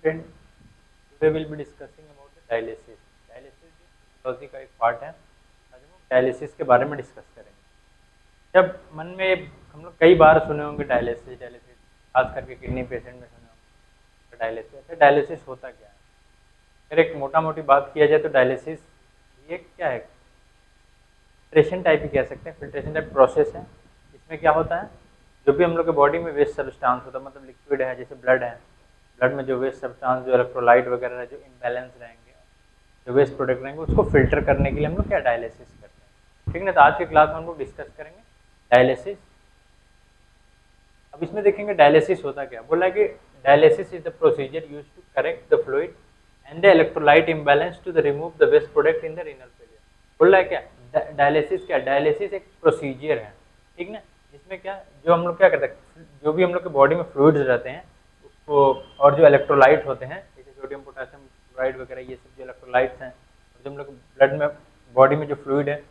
Student, today will be discussing about the dialysis. Dialysis physiology का एक part है। आज हम डायलिसिस के बारे में डिस्कस करेंगे। जब मन में हम लोग कई बार सुने होंगे डायलिसिस डायलिसिस, खास करके किडनी पेशेंट में सुने होंगे डायलिसिस। अच्छा, डायलिसिस होता क्या है? अगर एक मोटा मोटी बात किया जाए तो डायलिसिस ये क्या है? फिल्ट्रेशन टाइप ही कह सकते हैं, फिल्ट्रेशन टाइप प्रोसेस है। इसमें क्या होता है, जो भी हम लोग के बॉडी में वेस्ट सब्सटेंस होता है, मतलब लिक्विड है, जैसे ब्लड है, ब्लड में जो वेस्ट सब्सटेंस, जो इलेक्ट्रोलाइट वगैरह है, जो इम्बैलेंस रहेंगे, जो वेस्ट प्रोडक्ट रहेंगे, उसको फिल्टर करने के लिए हम लोग क्या डायलिसिस करते हैं। ठीक है ना। तो आज की क्लास में हम लोग डिस्कस करेंगे डायलिसिस। अब इसमें देखेंगे डायलिसिस होता क्या। बोला कि dialysis is the procedure use to correct the fluid and the electrolyte imbalance to the remove the waste product in the renal failure. बोल रहा है क्या डायलिसिस क्या? डायलिसिस एक प्रोसीजर है, ठीक ना। इसमें क्या, जो हम लोग क्या करते हैं, जो भी हम लोग के बॉडी में फ्लूइड्स रहते हैं उसको, और जो इलेक्ट्रोलाइट होते हैं जैसे सोडियम पोटेशियम क्लोराइड वगैरह, ये सब जो इलेक्ट्रोलाइट्स हैं, और जो हम लोग ब्लड में बॉडी में जो फ्लूइड है,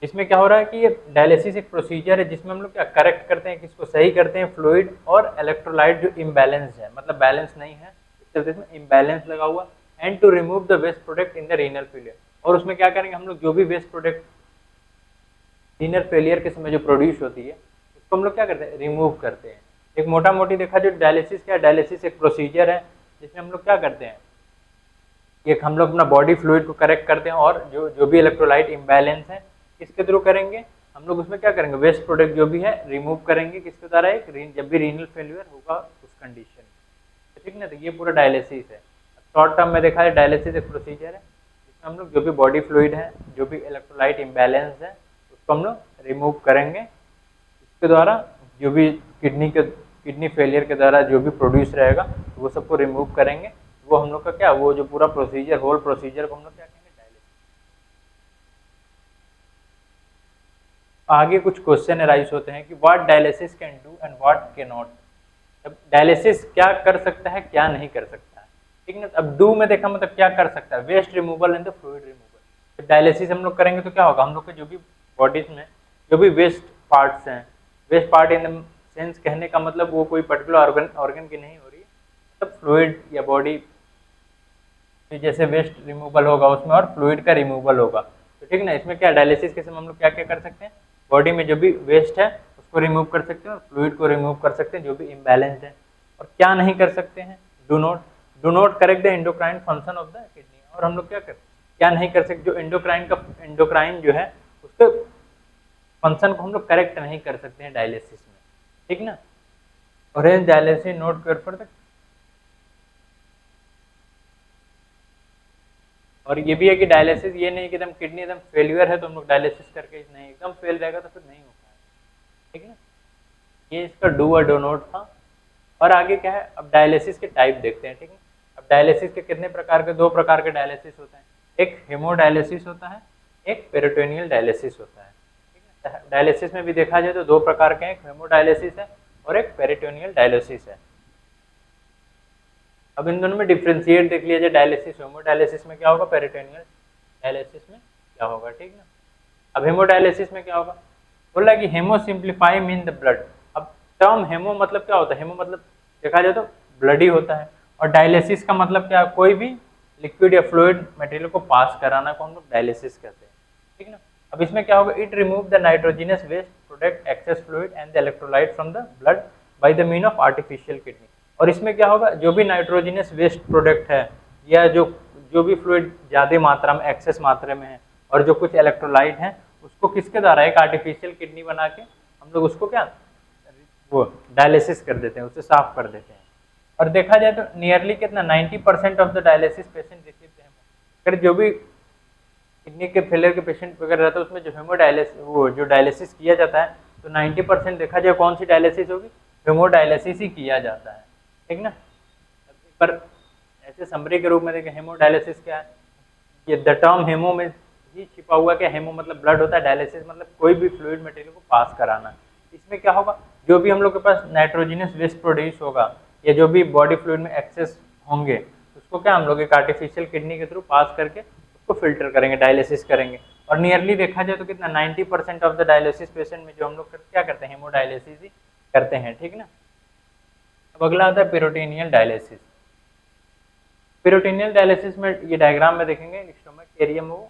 इसमें क्या हो रहा है कि ये डायलिसिस एक प्रोसीजर है जिसमें हम लोग क्या करेक्ट करते हैं, किसको सही करते हैं, फ्लूइड और इलेक्ट्रोलाइट जो इम्बैलेंस है, मतलब बैलेंस नहीं है, इस चलते इसमें इम्बैलेंस लगा हुआ, and to remove the waste product in the renal failure. और उसमें क्या करेंगे हम लोग, जो भी वेस्ट प्रोडक्ट रीनल फेलियर के समय जो प्रोड्यूस होती है उसको हम लोग क्या करते हैं, रिमूव करते हैं। एक मोटा मोटी देखा जो डायलिसिस क्या है, डायलिसिस एक प्रोसीजर है जिसमें हम लोग क्या करते हैं, एक हम लोग अपना बॉडी फ्लूइड को करेक्ट करते हैं, और जो जो भी इलेक्ट्रोलाइट इम्बैलेंस है किसके थ्रू करेंगे हम लोग, उसमें क्या करेंगे, वेस्ट प्रोडक्ट जो भी है रिमूव करेंगे, किसके द्वारा, एक जब भी रीनल फेलियर होगा उस कंडीशन में। ठीक ना। तो ये पूरा डायलिसिस है। शॉर्ट टर्म में देखा है डायलिसिस एक प्रोसीजर है जिसमें हम लोग जो भी बॉडी फ्लूइड है, जो भी इलेक्ट्रोलाइट इम्बैलेंस है, उसको हम लोग रिमूव करेंगे। इसके द्वारा जो भी किडनी फेलियर के द्वारा जो भी प्रोड्यूस रहेगा वो सबको रिमूव करेंगे। वो हम लोग का क्या, वो जो पूरा प्रोसीजर, होल प्रोसीजर को हम लोग क्या कहेंगे, डायलिसिस। आगे कुछ क्वेश्चन अराइज होते हैं कि what dialysis can do and what can not. अब डायलिसिस क्या कर सकता है, क्या नहीं कर सकता है, ठीक ना। अब डू में देखा मतलब क्या कर सकता है, waste removal and the fluid removal. जब डायलिसिस हम लोग करेंगे तो क्या होगा, हम लोग के जो भी बॉडीज में जो भी वेस्ट पार्ट्स हैं, west part in the sense कहने का मतलब वो कोई पर्टिकुलर ऑर्गन की नहीं हो रही है, मतलब फ्लूइड या बॉडी जैसे वेस्ट रिमूवल होगा उसमें, और फ्लूइड का रिमूवल होगा। तो ठीक ना, इसमें क्या डायलिसिस के समय हम लोग क्या क्या कर सकते हैं, बॉडी में जो भी वेस्ट है उसको रिमूव कर सकते हैं, और फ्लूइड को रिमूव कर सकते हैं जो भी इम्बैलेंस्ड है। और क्या नहीं कर सकते हैं, do not correct the endocrine function of the kidney. और हम लोग क्या नहीं कर सकते, जो एंडोक्राइन जो है उसके फंक्शन को हम लोग करेक्ट नहीं कर सकते हैं डायलिसिस में, ठीक ना। और डायलिसिस नोट कर फॉर द, और ये भी है कि डायलिसिस ये नहीं कि एकदम किडनी एकदम फेलियर है तो हम लोग डायलिसिस करके, नहीं, एकदम फेल रहेगा तो फिर नहीं हो पाएगा, ठीक है ना। ये इसका डू और डो नोट था। और आगे क्या है, अब डायलिसिस के टाइप देखते हैं, ठीक है। अब डायलिसिस के कितने प्रकार के, दो प्रकार के डायलिसिस होते हैं, एक हेमोडायलिसिस होता है, एक पेरिटोनियल डायलिसिस होता है, ठीक है। डायलिसिस में भी देखा जाए तो दो प्रकार के हैं, एक हेमोडायलिसिस है और एक पेरिटोनियल डायलिसिस है। अब इन दोनों में डिफ्रेंशिएट देख लिया जाए, डायलिसिस हेमोडायलिसिस में क्या होगा, पेरिटोनियल डायलिसिस में क्या होगा, ठीक ना। अब हेमोडायलिसिस में क्या होगा, बोल रहा है कि haemo simplify mean the blood. अब टर्म हेमो मतलब क्या होता है, हेमो मतलब देखा जाए तो ब्लड ही होता है, और डायलिसिस का मतलब क्या, कोई भी लिक्विड या फ्लूइड मटेरियल को पास कराना को हम लोग डायलिसिस कहते हैं, ठीक ना। अब इसमें क्या होगा, it remove the nitrogenous waste product excess fluid and the electrolyte from the blood by the mean of artificial kidney. और इसमें क्या होगा, जो भी नाइट्रोजिनस वेस्ट प्रोडक्ट है, या जो भी फ्लूइड ज़्यादा मात्रा में, एक्सेस मात्रा में है, और जो कुछ इलेक्ट्रोलाइट है, उसको किसके द्वारा, एक आर्टिफिशियल किडनी बना के हम लोग उसको क्या, वो डायलिसिस कर देते हैं, उसे साफ कर देते हैं। और देखा जाए तो नियरली कितना 90% of the dialysis patient receive haemo. अगर जो भी किडनी के फेलियर के पेशेंट वगैरह रहता है उसमें जो हेमोडायलिसिस, वो जो डायलिसिस किया जाता है, तो 90% देखा जाए कौन सी डायलिसिस होगी, हेमोडायलिसिस ही किया जाता है, ठीक ना। पर ऐसे समरी के रूप में देखें, हेमोडायलिसिस क्या है, ये द टर्म हेमो में ही छिपा हुआ, क्या हेमो मतलब ब्लड होता है, डायलिसिस मतलब कोई भी फ्लूइड मटेरियल को पास कराना। इसमें क्या होगा, जो भी हम लोग के पास नाइट्रोजिनस वेस्ट प्रोड्यूस होगा, या जो भी बॉडी फ्लूइड में एक्सेस होंगे, उसको क्या हम लोग एक आर्टिफिशियल किडनी के थ्रू पास करके उसको फिल्टर करेंगे, डायलिसिस करेंगे। और नियरली देखा जाए तो कितना 90% ऑफ द डायलिसिस पेशेंट में जो हम लोग क्या करते हैं, हेमोडायलिसिस ही करते हैं, ठीक ना। अब अगला आता है पेरिटोनियल डायलिसिस। पेरिटोनियल डायलिसिस में ये डायग्राम में देखेंगे स्टोमक एरिया में वो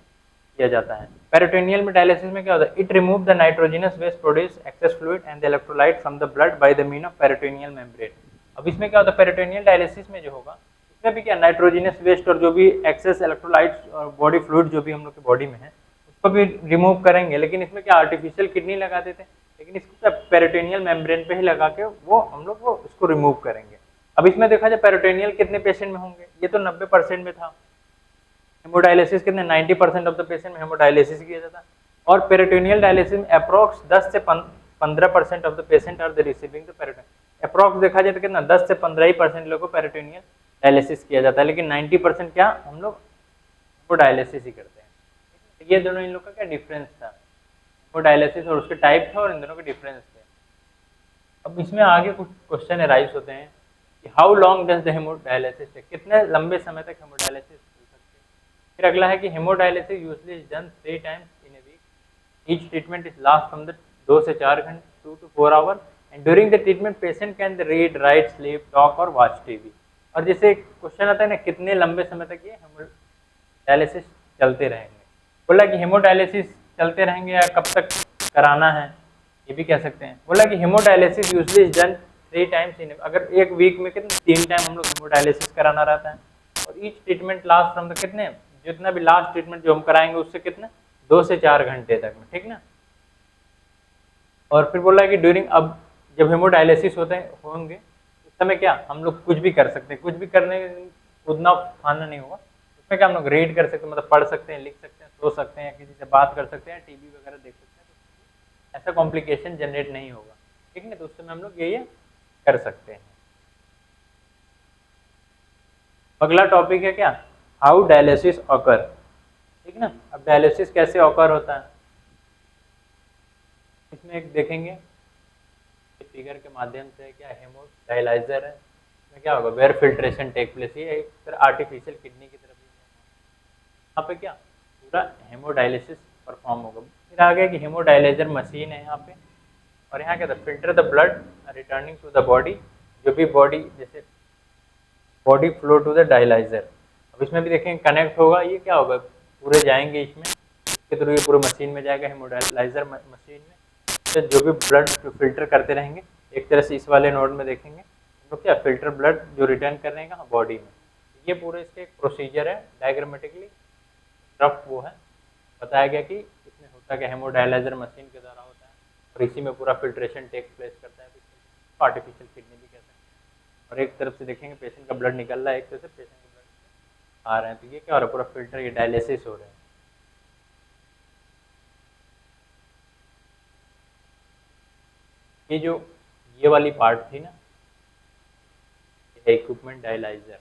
किया जाता है। पेरिटोनियल में डायलिसिस में क्या होता है, it remove the nitrogenous waste produce excess fluid and the electrolyte from the blood by the mean of peritoneal membrane. अब इसमें क्या होता है, पेरिटोनियल डायलिसिस में जो होगा इसमें भी क्या नाइट्रोजनस वेस्ट और जो भी एक्सेस इलेक्ट्रोलाइट्स और बॉडी फ्लूइड जो भी हम लोग की बॉडी में है उसको भी रिमूव करेंगे। लेकिन इसमें क्या आर्टिफिशियल किडनी लगा देते हैं, लेकिन इसको क्या पेरिटोनियल मेम्ब्रेन पे ही लगा के वो हम लोग वो इसको रिमूव करेंगे। अब इसमें देखा जाए पेरिटोनियल कितने पेशेंट में होंगे, ये तो 90% में था। हेमोडायलिसिस कितने 90% ऑफ द पेशेंट में हेमोडायलिसिस किया जाता है। और पेरिटोनियल डायलिसिस में अप्रॉक्स 10 से 15% of the patient are the receiving the peritoneal. Approx देखा जाए तो कितना 10 से 15% लोगों को पेरिटोनियल डायलिसिस किया जाता है, लेकिन 90% क्या हम लोग हेमोडायलिसिस ही करते हैं। ये दोनों इन लोग का क्या डिफरेंस था, हेमोडायलिसिस और उसके टाइप थे और इन दोनों के डिफरेंस थे। अब इसमें आगे कुछ क्वेश्चन अराइज होते हैं कि how long does the hemodialysis take, कितने लंबे समय तक हेमोडायलिसिस चल सकते हैं। फिर अगला है कि hemodialysis usually is done 3 times in a week. Each treatment is last from the 2 से 4 घंटे 2 to 4 hour and during the treatment patient can read, write, sleep, talk और वॉच टीवी। और जैसे क्वेश्चन आता है ना कितने लंबे समय तक ये हेमोडायलिसिस चलते रहेंगे, बोला कि हेमोडायलिसिस चलते रहेंगे या कब तक कराना है ये भी कह सकते हैं। बोला कि hemodialysis usually is done 3 times इन, अगर एक वीक में कितने 3 टाइम हम लोग हेमोडायलिसिस कराना रहता है। और each treatment last from the कितने, जितना भी लास्ट ट्रीटमेंट जो हम कराएंगे उससे कितने 2 से 4 घंटे तक में, ठीक ना। और फिर बोला कि ड्यूरिंग, अब जब हेमोडायलिसिस होंगे उस समय क्या हम लोग कुछ भी कर सकते हैं, कुछ भी करने कूदना फाना नहीं होगा। उसमें क्या हम लोग रीड कर सकते हैं, मतलब पढ़ सकते हैं, लिख सकते हैं, सो सकते हैं, किसी से बात कर सकते हैं, टीवी वगैरह देख सकते हैं, तो ऐसा कॉम्प्लिकेशन जनरेट नहीं होगा, ठीक है ना। तो उस समय हम लोग ये कर सकते हैं। अगला टॉपिक है क्या, हाउ डायलिसिस ऑकर, ठीक ना। अब डायलिसिस कैसे ऑकर होता है इसमें एक देखेंगे फिगर के माध्यम से। क्या हेमोडायलाइजर है, इसमें क्या होगा, वेयर फिल्ट्रेशन टेक प्लेस, ये एक तरह आर्टिफिशियल किडनी की तरफ यहाँ पे क्या पूरा हेमोडायलिसिस परफॉर्म होगा। फिर आ गया कि हेमोडायलाइजर मशीन है यहाँ पे, और यहाँ क्या था, filter the blood returning to the body, जो भी बॉडी जैसे body flow to the dialyzer. अब इसमें भी देखेंगे कनेक्ट होगा, ये क्या होगा पूरे जाएंगे इसमें, इसके थ्रू ये पूरे मशीन में जाएगा, हेमोडायलाइजर मशीन में, तो जो भी ब्लड फिल्टर करते रहेंगे। एक तरह से इस वाले नोड में देखेंगे हम लोग क्या फिल्टर ब्लड जो रिटर्न कर रहे हैं कहाँ बॉडी में। ये पूरे इसके एक प्रोसीजर है, डायग्रामेटिकली रफ वो है बताया गया कि इसमें होता क्या, हेमोडायलाइजर मशीन के द्वारा होता है और इसी में पूरा फिल्ट्रेशन टेक प्लेस करता है। तो आर्टिफिशियल किडनी भी कह सकते हैं। और एक तरफ से देखेंगे पेशेंट का ब्लड निकल रहा है, एक तरफ से पेशेंट का ब्लड आ रहे हैं, तो ये क्या हो रहा है, पूरा फिल्टर, ये डायलिसिस हो रहे हैं। ये जो ये वाली पार्ट थी ना, ये इक्विपमेंट डायलाइजर,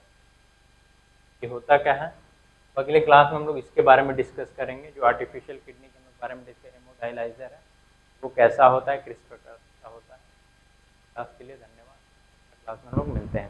ये होता क्या है, अगले क्लास में हम लोग इसके बारे में डिस्कस करेंगे। जो आर्टिफिशियल किडनी के बारे में डिस्कस, हेमोडायलाइजर है वो कैसा होता है, किस प्रकार का होता है। क्लास के लिए धन्यवाद, क्लास में हम लोग मिलते हैं।